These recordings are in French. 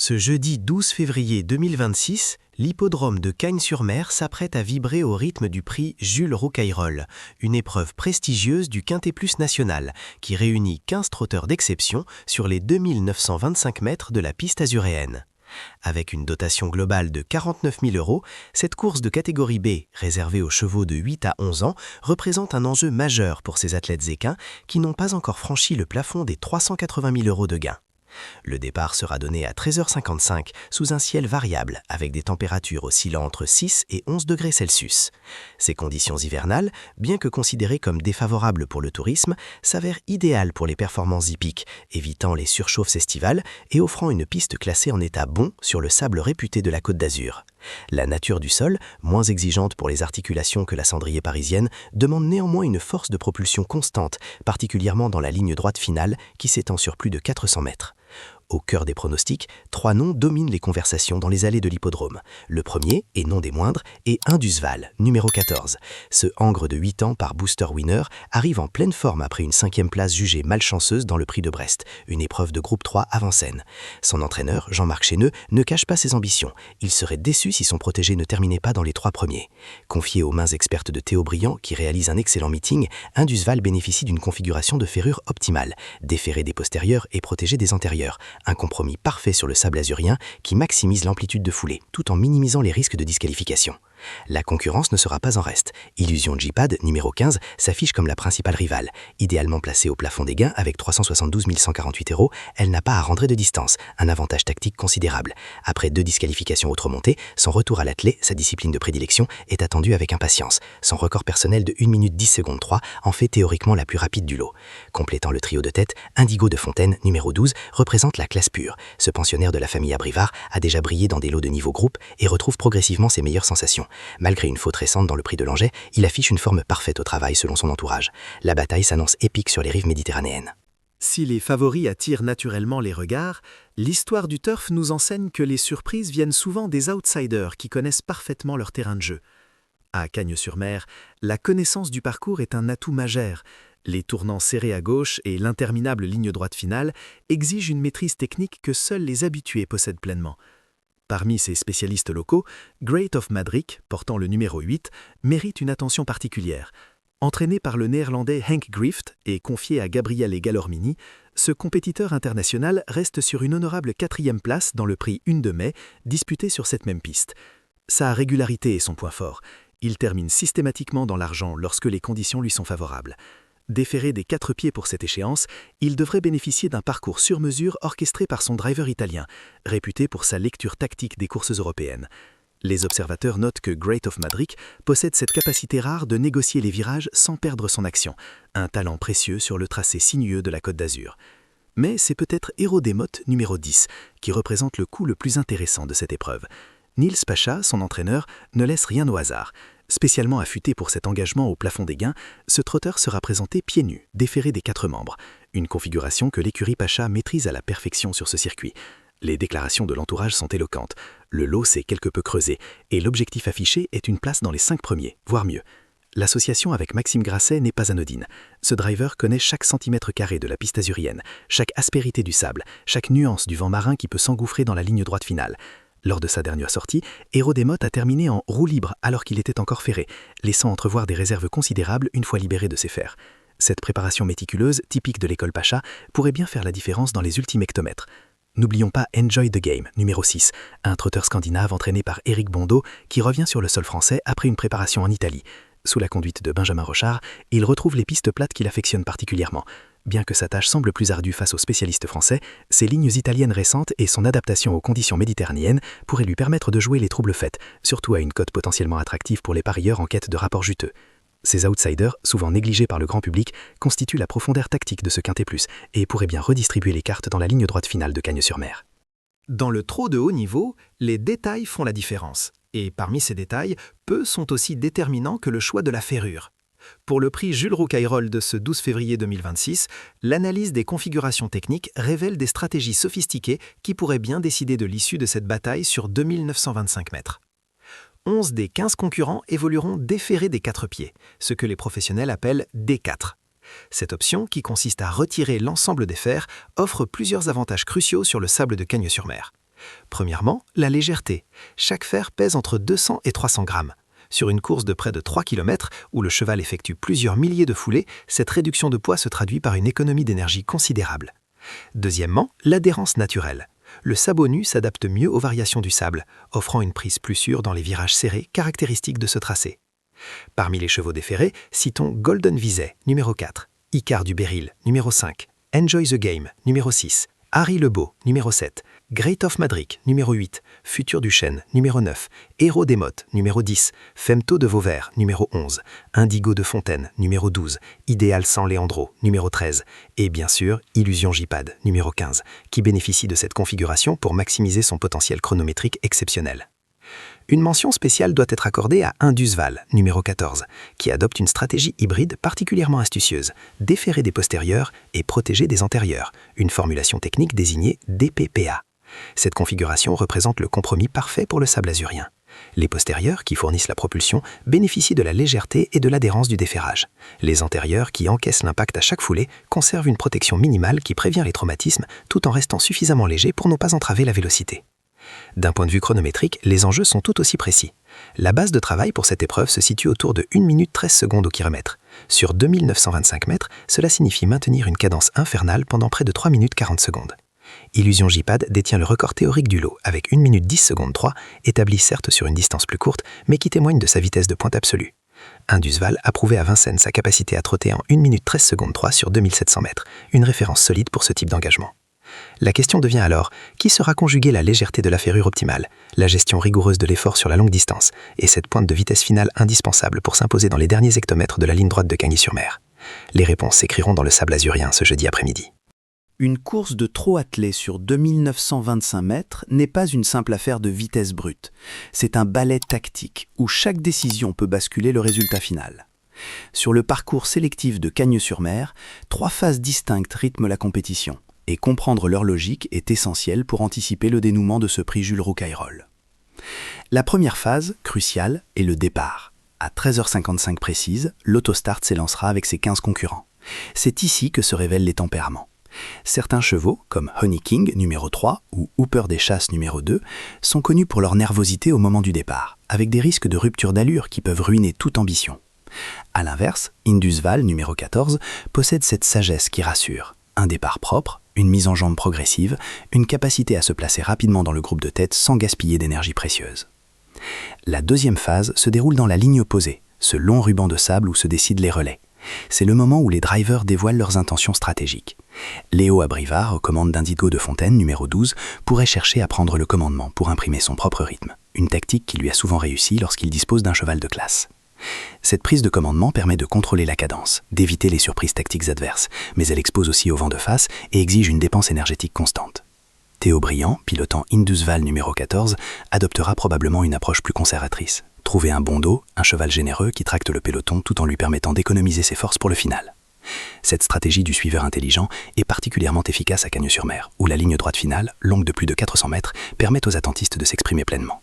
Ce jeudi 12 février 2026, l'hippodrome de Cagnes-sur-Mer s'apprête à vibrer au rythme du prix Jules Roucayrol, une épreuve prestigieuse du Quintet Plus national qui réunit 15 trotteurs d'exception sur les 2925 mètres de la piste azuréenne. Avec une dotation globale de 49 000 €, cette course de catégorie B, réservée aux chevaux de 8 à 11 ans, représente un enjeu majeur pour ces athlètes équins qui n'ont pas encore franchi le plafond des 380 000 € de gain. Le départ sera donné à 13h55 sous un ciel variable avec des températures oscillant entre 6 et 11 degrés Celsius. Ces conditions hivernales, bien que considérées comme défavorables pour le tourisme, s'avèrent idéales pour les performances hippiques, évitant les surchauffes estivales et offrant une piste classée en état bon sur le sable réputé de la Côte d'Azur. La nature du sol, moins exigeante pour les articulations que la cendrier parisienne, demande néanmoins une force de propulsion constante, particulièrement dans la ligne droite finale qui s'étend sur plus de 400 mètres. Au cœur des pronostics, 3 noms dominent les conversations dans les allées de l'hippodrome. Le premier, et non des moindres, est Indusval, numéro 14. Ce hangre de 8 ans par Booster Winner arrive en pleine forme après une 5e place jugée malchanceuse dans le prix de Brest, une épreuve de groupe 3 avant-scène. Son entraîneur, Jean-Marc Chéneux, ne cache pas ses ambitions. Il serait déçu si son protégé ne terminait pas dans les 3 premiers. Confié aux mains expertes de Théo Briand, qui réalise un excellent meeting, Indusval bénéficie d'une configuration de ferrure optimale, déferré des postérieurs et protégé des antérieurs. Un compromis parfait sur le sable azurien qui maximise l'amplitude de foulée, tout en minimisant les risques de disqualification. La concurrence ne sera pas en reste. Illusion J-Pad, numéro 15, s'affiche comme la principale rivale. Idéalement placée au plafond des gains avec 372 148 €, elle n'a pas à rentrer de distance, un avantage tactique considérable. Après 2 disqualifications outre-montées, son retour à l'attelé, sa discipline de prédilection, est attendu avec impatience. Son record personnel de 1 minute 10 secondes 3 en fait théoriquement la plus rapide du lot. Complétant le trio de tête, Indigo de Fontaine, numéro 12, représente la classe pure. Ce pensionnaire de la famille Abrivard a déjà brillé dans des lots de niveau groupe et retrouve progressivement ses meilleures sensations. Malgré une faute récente dans le prix de Langeais, il affiche une forme parfaite au travail selon son entourage. La bataille s'annonce épique sur les rives méditerranéennes. Si les favoris attirent naturellement les regards, l'histoire du turf nous enseigne que les surprises viennent souvent des outsiders qui connaissent parfaitement leur terrain de jeu. À Cagnes-sur-Mer, la connaissance du parcours est un atout majeur. Les tournants serrés à gauche et l'interminable ligne droite finale exigent une maîtrise technique que seuls les habitués possèdent pleinement. Parmi ces spécialistes locaux, Great of Madrid, portant le numéro 8, mérite une attention particulière. Entraîné par le néerlandais Henk Grift et confié à Gabriele Galormini, ce compétiteur international reste sur une honorable 4e place dans le prix 1 de mai, disputé sur cette même piste. Sa régularité est son point fort. Il termine systématiquement dans l'argent lorsque les conditions lui sont favorables. Déféré des 4 pieds pour cette échéance, il devrait bénéficier d'un parcours sur mesure orchestré par son driver italien, réputé pour sa lecture tactique des courses européennes. Les observateurs notent que Great of Madrid possède cette capacité rare de négocier les virages sans perdre son action, un talent précieux sur le tracé sinueux de la Côte d'Azur. Mais c'est peut-être Héros des Mottes, numéro 10, qui représente le coup le plus intéressant de cette épreuve. Niels Pacha, son entraîneur, ne laisse rien au hasard. Spécialement affûté pour cet engagement au plafond des gains, ce trotteur sera présenté pieds nus, déféré des 4 membres. Une configuration que l'écurie Pacha maîtrise à la perfection sur ce circuit. Les déclarations de l'entourage sont éloquentes. Le lot s'est quelque peu creusé et l'objectif affiché est une place dans les 5 premiers, voire mieux. L'association avec Maxime Grasset n'est pas anodine. Ce driver connaît chaque centimètre carré de la piste azurienne, chaque aspérité du sable, chaque nuance du vent marin qui peut s'engouffrer dans la ligne droite finale. Lors de sa dernière sortie, Héros des Mottes a terminé en roue libre alors qu'il était encore ferré, laissant entrevoir des réserves considérables une fois libéré de ses fers. Cette préparation méticuleuse, typique de l'école Pacha, pourrait bien faire la différence dans les ultimes hectomètres. N'oublions pas Enjoy the Game, numéro 6, un trotteur scandinave entraîné par Éric Bondeau qui revient sur le sol français après une préparation en Italie. Sous la conduite de Benjamin Rochard, il retrouve les pistes plates qu'il affectionne particulièrement. Bien que sa tâche semble plus ardue face aux spécialistes français, ses lignes italiennes récentes et son adaptation aux conditions méditerranéennes pourraient lui permettre de jouer les troubles faits, surtout à une cote potentiellement attractive pour les parieurs en quête de rapports juteux. Ces outsiders, souvent négligés par le grand public, constituent la profondeur tactique de ce Quintet Plus et pourraient bien redistribuer les cartes dans la ligne droite finale de Cagnes-sur-Mer. Dans le trot de haut niveau, les détails font la différence. Et parmi ces détails, peu sont aussi déterminants que le choix de la ferrure. Pour le prix Jules Roucayrol de ce 12 février 2026, l'analyse des configurations techniques révèle des stratégies sophistiquées qui pourraient bien décider de l'issue de cette bataille sur 2925 mètres. 11 des 15 concurrents évolueront déférés des 4 pieds, ce que les professionnels appellent D4. Cette option, qui consiste à retirer l'ensemble des fers, offre plusieurs avantages cruciaux sur le sable de Cagnes-sur-Mer. Premièrement, la légèreté. Chaque fer pèse entre 200 et 300 grammes. Sur une course de près de 3 km où le cheval effectue plusieurs milliers de foulées, cette réduction de poids se traduit par une économie d'énergie considérable. Deuxièmement, l'adhérence naturelle. Le sabot nu s'adapte mieux aux variations du sable, offrant une prise plus sûre dans les virages serrés caractéristiques de ce tracé. Parmi les chevaux déférés, citons Golden Vizay, numéro 4, Icar du Beryl, numéro 5, Enjoy the Game, numéro 6, Harry Lebeau, numéro 7, Great of Madrid, numéro 8, Futur du Chêne, numéro 9, Héros des Mottes, numéro 10, Femto de Vauvert, numéro 11, Indigo de Fontaine, numéro 12, Idéal sans Léandro, numéro 13, et bien sûr, Illusion J-Pad, numéro 15, qui bénéficie de cette configuration pour maximiser son potentiel chronométrique exceptionnel. Une mention spéciale doit être accordée à Indusval, numéro 14, qui adopte une stratégie hybride particulièrement astucieuse, déférer des postérieurs et protéger des antérieurs, une formulation technique désignée DPPA. Cette configuration représente le compromis parfait pour le sable azurien. Les postérieurs, qui fournissent la propulsion, bénéficient de la légèreté et de l'adhérence du déferrage. Les antérieurs, qui encaissent l'impact à chaque foulée, conservent une protection minimale qui prévient les traumatismes tout en restant suffisamment légers pour ne pas entraver la vélocité. D'un point de vue chronométrique, les enjeux sont tout aussi précis. La base de travail pour cette épreuve se situe autour de 1 minute 13 secondes au kilomètre. Sur 2925 mètres, cela signifie maintenir une cadence infernale pendant près de 3 minutes 40 secondes. Illusion J-Pad détient le record théorique du lot avec 1 minute 10 secondes 3, établi certes sur une distance plus courte, mais qui témoigne de sa vitesse de pointe absolue. Indusval a prouvé à Vincennes sa capacité à trotter en 1 minute 13 secondes 3 sur 2700 mètres, une référence solide pour ce type d'engagement. La question devient alors, qui sera conjuguée la légèreté de la ferrure optimale, la gestion rigoureuse de l'effort sur la longue distance et cette pointe de vitesse finale indispensable pour s'imposer dans les derniers hectomètres de la ligne droite de Cagny-sur-Mer? Les réponses s'écriront dans le sable azurien ce jeudi après-midi. Une course de trot attelé sur 2925 mètres n'est pas une simple affaire de vitesse brute. C'est un ballet tactique où chaque décision peut basculer le résultat final. Sur le parcours sélectif de Cagny-sur-Mer, 3 phases distinctes rythment la compétition. Et comprendre leur logique est essentiel pour anticiper le dénouement de ce prix Jules Roucayrol. La première phase, cruciale, est le départ. À 13h55 précise, l'autostart s'élancera avec ses 15 concurrents. C'est ici que se révèlent les tempéraments. Certains chevaux, comme Honey King numéro 3 ou Hooper des Chasses numéro 2, sont connus pour leur nervosité au moment du départ, avec des risques de rupture d'allure qui peuvent ruiner toute ambition. A l'inverse, Indusval numéro 14 possède cette sagesse qui rassure. Un départ propre, une mise en jambe progressive, une capacité à se placer rapidement dans le groupe de tête sans gaspiller d'énergie précieuse. La deuxième phase se déroule dans la ligne opposée, ce long ruban de sable où se décident les relais. C'est le moment où les drivers dévoilent leurs intentions stratégiques. Léo Abrivard, aux commandes d'Indigo de Fontaine, numéro 12, pourrait chercher à prendre le commandement pour imprimer son propre rythme, une tactique qui lui a souvent réussi lorsqu'il dispose d'un cheval de classe. Cette prise de commandement permet de contrôler la cadence, d'éviter les surprises tactiques adverses, mais elle expose aussi au vent de face et exige une dépense énergétique constante. Théo Briand, pilotant Indusval numéro 14, adoptera probablement une approche plus conservatrice. Trouver un bon dos, un cheval généreux qui tracte le peloton tout en lui permettant d'économiser ses forces pour le final. Cette stratégie du suiveur intelligent est particulièrement efficace à Cagny-sur-Mer, où la ligne droite finale, longue de plus de 400 mètres, permet aux attentistes de s'exprimer pleinement.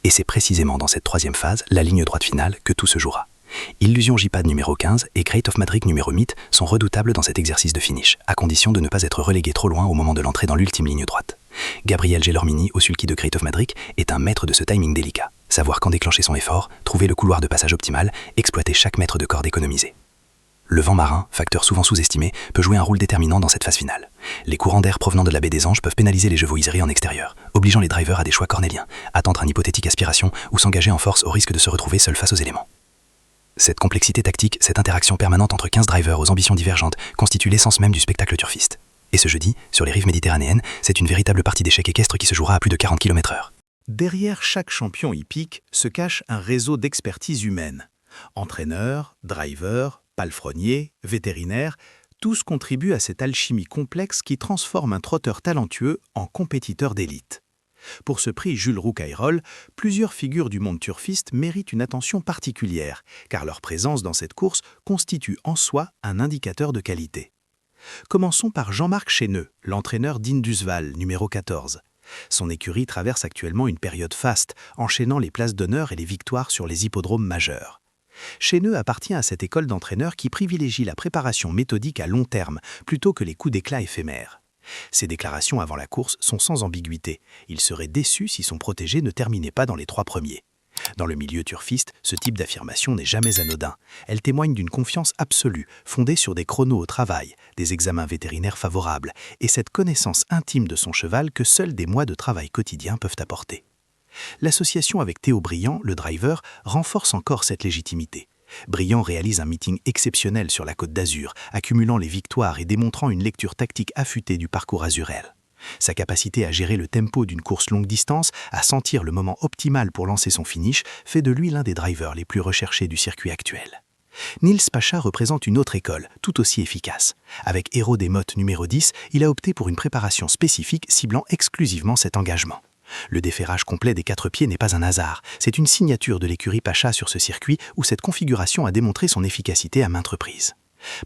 Et c'est précisément dans cette troisième phase, la ligne droite finale, que tout se jouera. Illusion J-Pad numéro 15 et Great of Madrid numéro 8 sont redoutables dans cet exercice de finish, à condition de ne pas être relégués trop loin au moment de l'entrée dans l'ultime ligne droite. Gabriel Gelormini, au sulky de Great of Madrid, est un maître de ce timing délicat. Savoir quand déclencher son effort, trouver le couloir de passage optimal, exploiter chaque mètre de corde économisé. Le vent marin, facteur souvent sous-estimé, peut jouer un rôle déterminant dans cette phase finale. Les courants d'air provenant de la baie des Anges peuvent pénaliser les chevaux iserés en extérieur, obligeant les drivers à des choix cornéliens, attendre une hypothétique aspiration ou s'engager en force au risque de se retrouver seuls face aux éléments. Cette complexité tactique, cette interaction permanente entre 15 drivers aux ambitions divergentes, constitue l'essence même du spectacle turfiste. Et ce jeudi, sur les rives méditerranéennes, c'est une véritable partie d'échecs équestres qui se jouera à plus de 40 km/h. Derrière chaque champion hippique se cache un réseau d'expertise humaine. Entraîneurs, drivers, palefreniers, vétérinaires, tous contribuent à cette alchimie complexe qui transforme un trotteur talentueux en compétiteur d'élite. Pour ce prix Jules Roucayrol, plusieurs figures du monde turfiste méritent une attention particulière, car leur présence dans cette course constitue en soi un indicateur de qualité. Commençons par Jean-Marc Chéneux, l'entraîneur d'Indusval, numéro 14. Son écurie traverse actuellement une période faste, enchaînant les places d'honneur et les victoires sur les hippodromes majeurs. Chéneux appartient à cette école d'entraîneurs qui privilégie la préparation méthodique à long terme plutôt que les coups d'éclat éphémères. Ses déclarations avant la course sont sans ambiguïté. Il serait déçu si son protégé ne terminait pas dans les 3 premiers. Dans le milieu turfiste, ce type d'affirmation n'est jamais anodin. Elle témoigne d'une confiance absolue, fondée sur des chronos au travail, des examens vétérinaires favorables et cette connaissance intime de son cheval que seuls des mois de travail quotidien peuvent apporter. L'association avec Théo Briand, le driver, renforce encore cette légitimité. Briand réalise un meeting exceptionnel sur la Côte d'Azur, accumulant les victoires et démontrant une lecture tactique affûtée du parcours azurel. Sa capacité à gérer le tempo d'une course longue distance, à sentir le moment optimal pour lancer son finish, fait de lui l'un des drivers les plus recherchés du circuit actuel. Niels Pacha représente une autre école, tout aussi efficace. Avec Héros des Mottes numéro 10, il a opté pour une préparation spécifique ciblant exclusivement cet engagement. Le déferrage complet des 4 pieds n'est pas un hasard, c'est une signature de l'écurie Pacha sur ce circuit où cette configuration a démontré son efficacité à maintes reprises.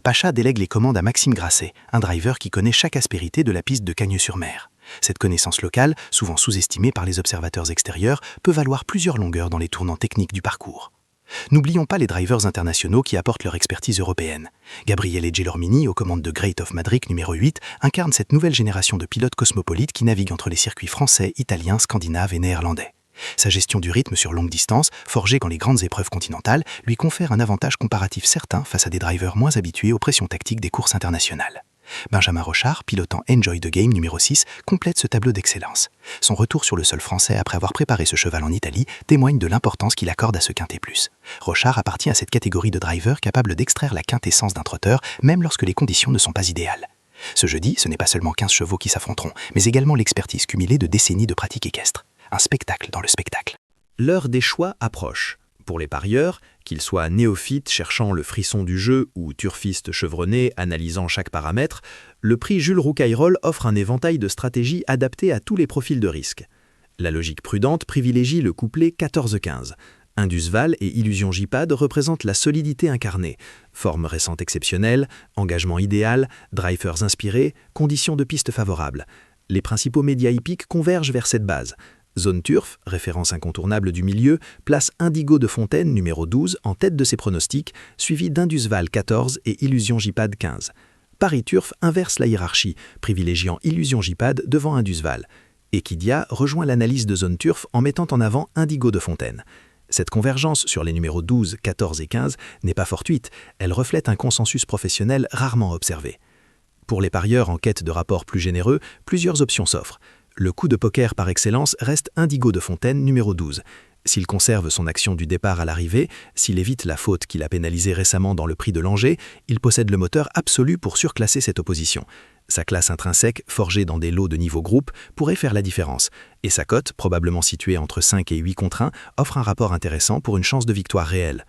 Pacha délègue les commandes à Maxime Grasset, un driver qui connaît chaque aspérité de la piste de Cagnes-sur-Mer. Cette connaissance locale, souvent sous-estimée par les observateurs extérieurs, peut valoir plusieurs longueurs dans les tournants techniques du parcours. N'oublions pas les drivers internationaux qui apportent leur expertise européenne. Gabriele Gelormini, aux commandes de Great of Madrid numéro 8, incarne cette nouvelle génération de pilotes cosmopolites qui naviguent entre les circuits français, italiens, scandinaves et néerlandais. Sa gestion du rythme sur longue distance, forgée dans les grandes épreuves continentales, lui confère un avantage comparatif certain face à des drivers moins habitués aux pressions tactiques des courses internationales. Benjamin Rochard, pilotant Enjoy the Game numéro 6, complète ce tableau d'excellence. Son retour sur le sol français après avoir préparé ce cheval en Italie témoigne de l'importance qu'il accorde à ce quintet plus. Rochard appartient à cette catégorie de drivers capables d'extraire la quintessence d'un trotteur, même lorsque les conditions ne sont pas idéales. Ce jeudi, ce n'est pas seulement 15 chevaux qui s'affronteront, mais également l'expertise cumulée de décennies de pratique équestre. Un spectacle dans le spectacle. L'heure des choix approche. Pour les parieurs, qu'ils soient néophytes cherchant le frisson du jeu ou turfistes chevronnés analysant chaque paramètre, le prix Jules Roucayrol offre un éventail de stratégies adaptées à tous les profils de risque. La logique prudente privilégie le couplet 14-15. Indusval et Illusion J-Pad représentent la solidité incarnée. Forme récente exceptionnelle, engagement idéal, drivers inspirés, conditions de piste favorables. Les principaux médias hippiques convergent vers cette base. Zone Turf, référence incontournable du milieu, place Indigo de Fontaine, numéro 12, en tête de ses pronostics, suivi d'Indusval 14 et Illusion J-Pad 15. Paris Turf inverse la hiérarchie, privilégiant Illusion J-Pad devant Indusval. Equidia rejoint l'analyse de Zone Turf en mettant en avant Indigo de Fontaine. Cette convergence sur les numéros 12, 14 et 15 n'est pas fortuite, elle reflète un consensus professionnel rarement observé. Pour les parieurs en quête de rapports plus généreux, plusieurs options s'offrent. Le coup de poker par excellence reste Indigo de Fontaine, numéro 12. S'il conserve son action du départ à l'arrivée, s'il évite la faute qu'il a pénalisée récemment dans le prix de Langeais, il possède le moteur absolu pour surclasser cette opposition. Sa classe intrinsèque, forgée dans des lots de niveau groupe, pourrait faire la différence. Et sa cote, probablement située entre 5 et 8 contre 1, offre un rapport intéressant pour une chance de victoire réelle.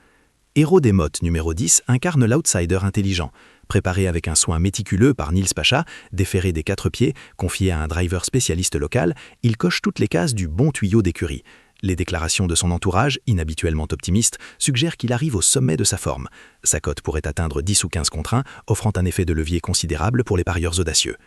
Héros des Mottes, numéro 10, incarne l'outsider intelligent. Préparé avec un soin méticuleux par Niels Pacha, déféré des 4 pieds, confié à un driver spécialiste local, il coche toutes les cases du bon tuyau d'écurie. Les déclarations de son entourage, inhabituellement optimistes, suggèrent qu'il arrive au sommet de sa forme. Sa cote pourrait atteindre 10 ou 15 contre 1, offrant un effet de levier considérable pour les parieurs audacieux.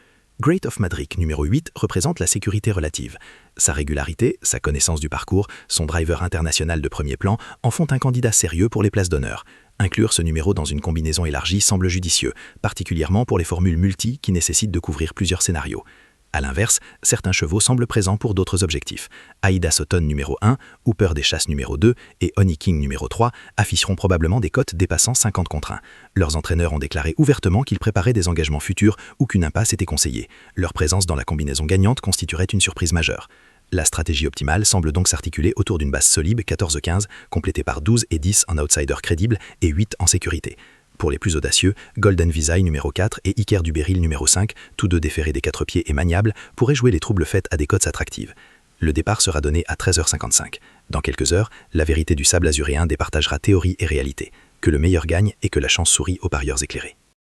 Great of Madrid numéro 8 représente la sécurité relative. Sa régularité, sa connaissance du parcours, son driver international de premier plan en font un candidat sérieux pour les places d'honneur. Inclure ce numéro dans une combinaison élargie semble judicieux, particulièrement pour les formules multi qui nécessitent de couvrir plusieurs scénarios. A l'inverse, certains chevaux semblent présents pour d'autres objectifs. Aïda Sutton numéro 1, Hooper des Chasses numéro 2 et Honey King numéro 3 afficheront probablement des cotes dépassant 50 contre 1. Leurs entraîneurs ont déclaré ouvertement qu'ils préparaient des engagements futurs ou qu'une impasse était conseillée. Leur présence dans la combinaison gagnante constituerait une surprise majeure. La stratégie optimale semble donc s'articuler autour d'une base solide 14-15, complétée par 12 et 10 en outsider crédible et 8 en sécurité. Pour les plus audacieux, Golden Visay numéro 4 et Iker du Beryl numéro 5, tous deux déférés des 4 pieds et maniables, pourraient jouer les troubles faites à des cotes attractives. Le départ sera donné à 13h55. Dans quelques heures, la vérité du sable azuréen départagera théorie et réalité. Que le meilleur gagne et que la chance sourit aux parieurs éclairés.